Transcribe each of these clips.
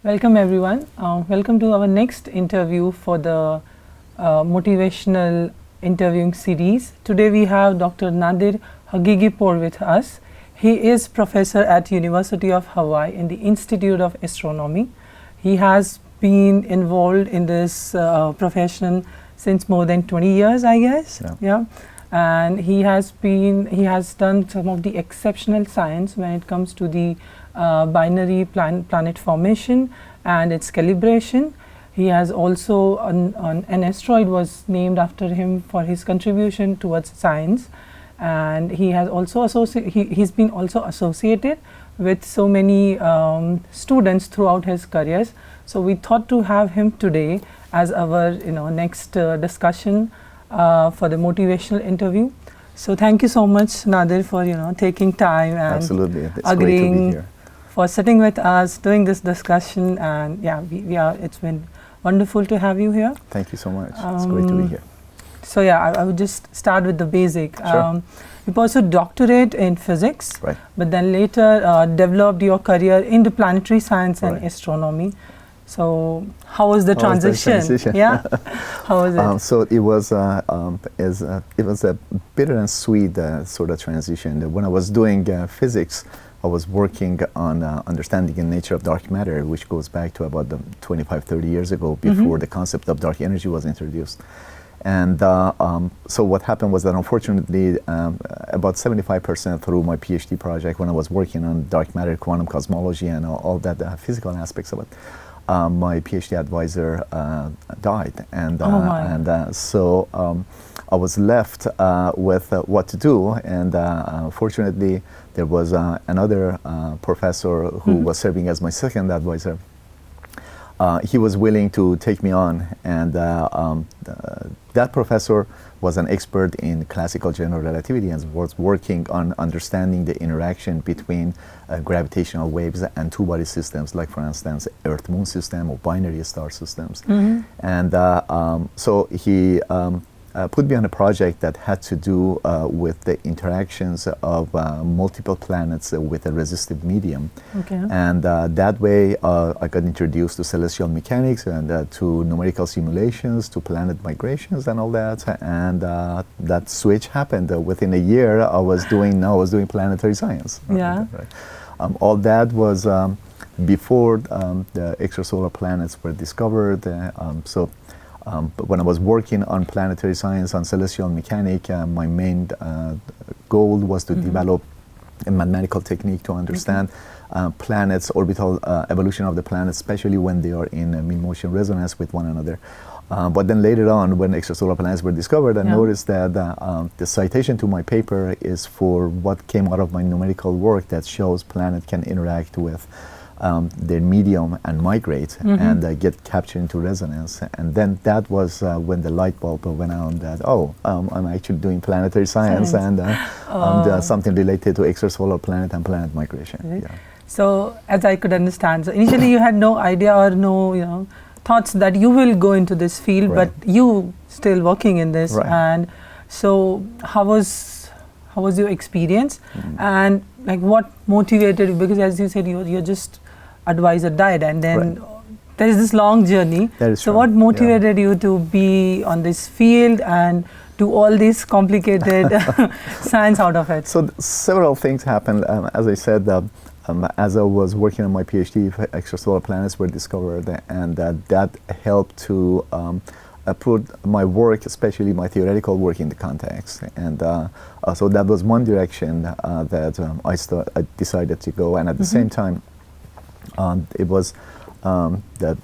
Welcome everyone. Welcome to our next interview for the motivational interviewing series. Today we have Dr. Nadir Hagigipur with us. He is professor at University of Hawaii in the Institute of Astronomy. He has been involved in this profession since more than 20 years, I guess. Yeah. And he has done some of the exceptional science when it comes to the binary planet formation and its calibration. He has also an asteroid was named after him for his contribution towards science, and he has also he's been also associated with so many students throughout his careers. So we thought to have him today as our next discussion for the motivational interview. So thank you so much, Nadir, for taking time and absolutely, it's agreeing great to be here. For sitting with us, doing this discussion, and yeah, we are. It's been wonderful to have you here. Thank you so much. It's great to be here. So yeah, I would just start with the basic. Sure. You pursued doctorate in physics, Right. but then later developed your career into planetary science and Right. astronomy. So how was the How was the transition? transition? Yeah, how was it? So it was a bitter and sweet sort of transition. When I was doing physics, I was working on understanding the nature of dark matter, which goes back to about 25, 30 years ago, before the concept of dark energy was introduced. And so what happened was that, unfortunately, about 75% through my PhD project, when I was working on dark matter, quantum cosmology, and all that physical aspects of it, my PhD advisor died, and so I was left with what to do. And fortunately, there was another professor who was serving as my second advisor. He was willing to take me on, and that professor was an expert in classical general relativity and was working on understanding the interaction between gravitational waves and two-body systems, like, for instance, Earth-Moon system or binary star systems. And so he put me on a project that had to do with the interactions of multiple planets with a resistive medium. Okay. And that way I got introduced to celestial mechanics and to numerical simulations, to planet migrations and all that. And that switch happened. Within a year I was doing planetary science. Yeah. Right. All that was before the extrasolar planets were discovered. But when I was working on planetary science, on celestial mechanics, my main goal was to develop a mathematical technique to understand planets, orbital evolution of the planets, especially when they are in mid-motion resonance with one another. But then later on, when extrasolar planets were discovered, I noticed that the citation to my paper is for what came out of my numerical work that shows planets can interact with their medium and migrate and get captured into resonance. And then that was when the light bulb went on that, I'm actually doing planetary science and something related to extrasolar planet and planet migration. Right. Yeah. So as I could understand, so initially you had no idea or no thoughts that you will go into this field, Right. but you still working in this. Right. And so how was your experience, and like what motivated you? Because as you said, your just advisor died, and then there is this long journey. That is so true. what motivated you to be on this field and do all this complicated science out of it? So several things happened. As I said, as I was working on my PhD, extrasolar planets were discovered, and that helped to put my work, especially my theoretical work, in the context. And so that was one direction that I decided to go. And at the same time, it was that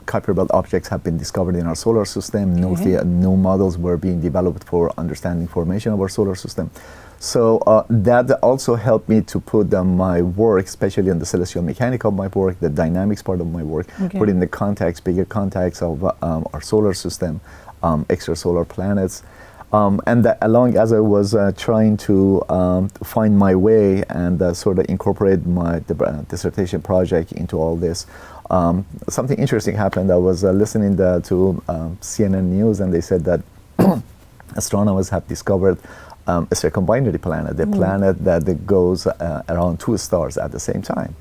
Kuiper Belt objects have been discovered in our solar system. New models were being developed for understanding formation of our solar system. So that also helped me to put my work, especially in the celestial mechanics of my work, the dynamics part of my work, put in the context, bigger context of our solar system, extrasolar planets. And along as I was trying to find my way and sort of incorporate my dissertation project into all this, something interesting happened. I was listening to CNN News, and they said that astronomers have discovered a circumbinary planet, a planet that goes around 2 stars at the same time.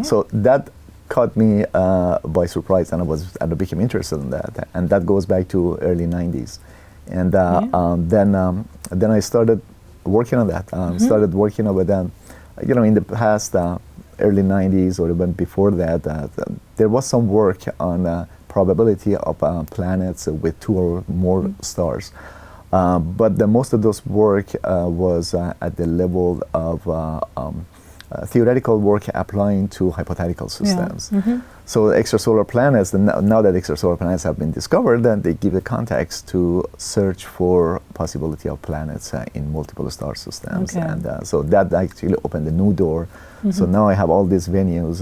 So that caught me by surprise, and I became interested in that, and that goes back to early 90s. And then I started working on that. Started working with them, in the past early 90s or even before that. There was some work on probability of planets with 2 or more stars. But most of those work was at the level of theoretical work applying to hypothetical systems. So extrasolar planets, now that extrasolar planets have been discovered, then they give a context to search for possibility of planets in multiple star systems. And so that actually opened a new door. So now I have all these venues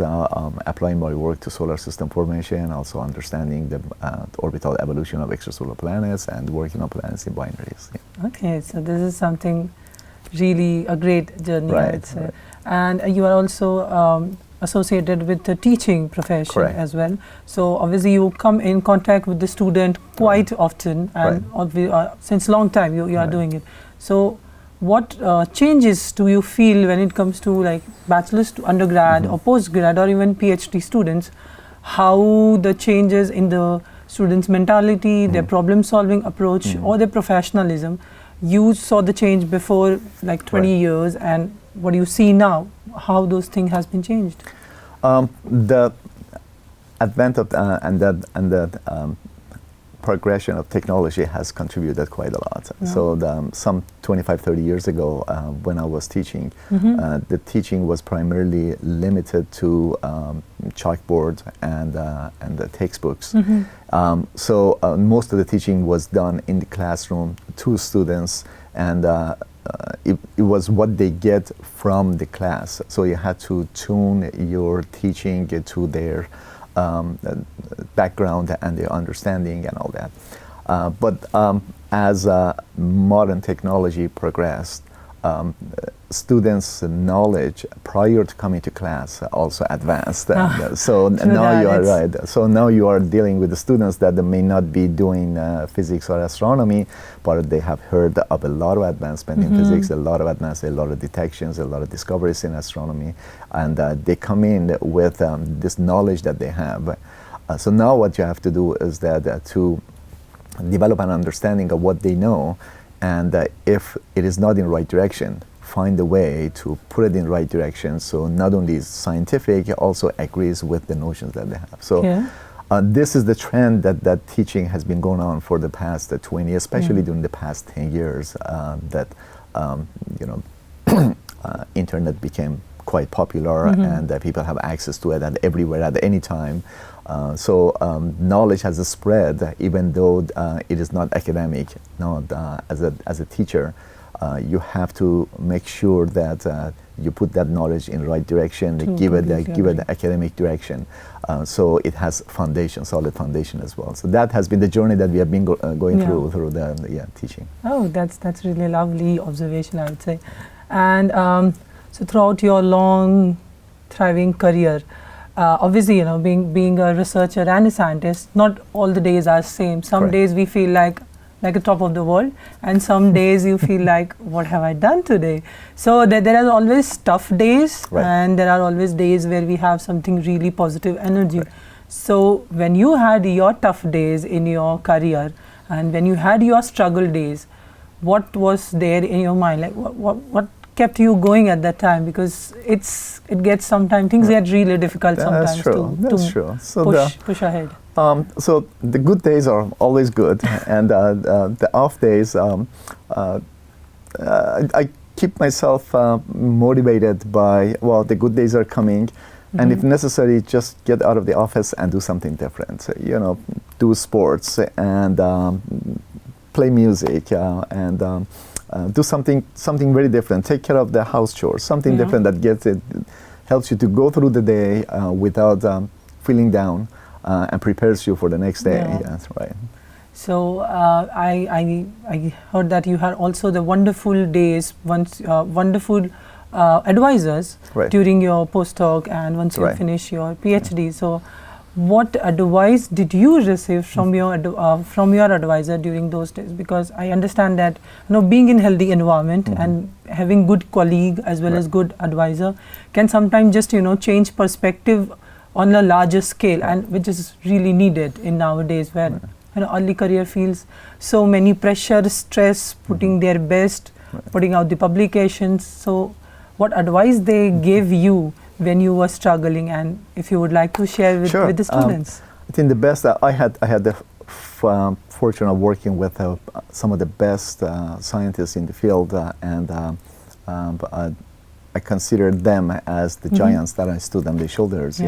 applying my work to solar system formation, also understanding the orbital evolution of extrasolar planets and working on planets in binaries. Okay, so this is something really a great journey, I would say. And you are also associated with the teaching profession as well. So obviously you come in contact with the student quite often, and since long time you are doing it. So what changes do you feel when it comes to like bachelor's to undergrad or postgrad or even PhD students? How the changes in the students' mentality, their problem-solving approach, or their professionalism? You saw the change before like 20 years, and what do you see now? How those things has been changed? The advent of and the progression of technology has contributed quite a lot. So some 25-30 years ago, when I was teaching, the teaching was primarily limited to chalkboard and the textbooks. So most of the teaching was done in the classroom to students, and it was what they get from the class. So you had to tune your teaching to their background and their understanding and all that. But as modern technology progressed, students' knowledge prior to coming to class also advanced. So now you are right. So now you are dealing with the students that may not be doing physics or astronomy, but they have heard of a lot of advancement in physics, a lot of detections, a lot of discoveries in astronomy, and they come in with this knowledge that they have. So now what you have to do is that to develop an understanding of what they know, and if it is not in the right direction, find a way to put it in the right direction, so not only is scientific, it also agrees with the notions that they have. So this is the trend that teaching has been going on for the past 20, especially during the past 10 years, that internet became quite popular, and people have access to it at everywhere at any time. So knowledge has spread, even though it is not academic. No, as a teacher, you have to make sure that you put that knowledge in the right direction, give it the academic direction, so it has foundation, solid foundation as well. So that has been the journey that we have been going through the teaching. Oh, that's really lovely observation, I would say. And so throughout your long, thriving career, obviously, being a researcher and a scientist, not all the days are same. Some days we feel like the top of the world, and some days you feel like, what have I done today? So there are always tough days, and there are always days where we have something really positive energy. So when you had your tough days in your career, and when you had your struggle days, what was there in your mind? Like what kept you going at that time? Because it gets sometimes, things get really difficult sometimes to so push ahead. So the good days are always good, and the off days, I keep myself motivated by, well, the good days are coming, and if necessary, just get out of the office and do something different. Do sports and play music and do something very different. Take care of the house chores, something different that helps you to go through the day without feeling down, and prepares you for the next day. That's right. So I heard that you had also the wonderful days, wonderful advisors during your postdoc and once you finish your PhD. So what advice did you receive from your advisor during those days? Because I understand that being in healthy environment and having good colleague as well as good advisor can sometimes just change perspective on a larger scale, and which is really needed in nowadays where early career feels so many pressure, stress, putting their best, putting out the publications. So what advice they gave you when you were struggling, and if you would like to share with the students? I think the best, I had the fortune of working with some of the best scientists in the field, and I considered them as the giants that I stood on their shoulders.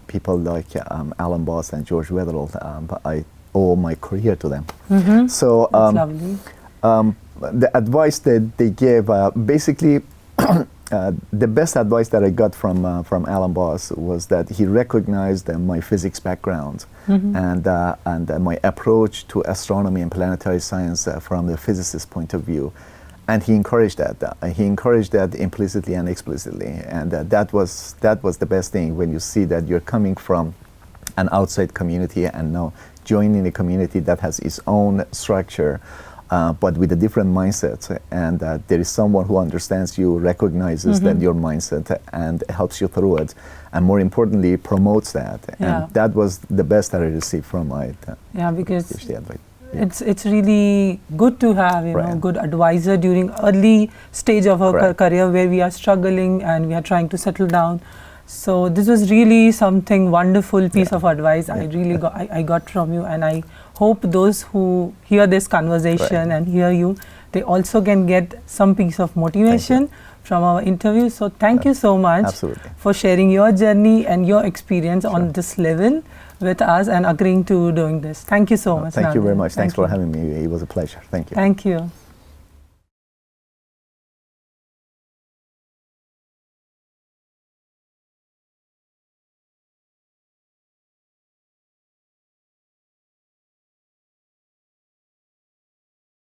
People like Alan Boss and George Wetherell. I owe my career to them. So that's lovely. The advice that they gave, basically, the best advice that I got from Alan Boss was that he recognized my physics background and my approach to astronomy and planetary science from the physicist's point of view, and he encouraged that. He encouraged that implicitly and explicitly, and that was the best thing when you see that you're coming from an outside community and now joining a community that has its own structure. But with a different mindset, and there is someone who understands you, recognizes that your mindset, and helps you through it, and more importantly, promotes that. And that was the best that I received from my because PhD advice. It's really good to have a good advisor during early stage of our career where we are struggling and we are trying to settle down. So this was really something wonderful piece of advice I got from you, and I hope those who hear this conversation and hear you, they also can get some piece of motivation from our interview. So thank you so much for sharing your journey and your experience on this level with us and agreeing to doing this. Thank you so much. Thank you very much. Thanks for having me. It was a pleasure. Thank you. Thank you.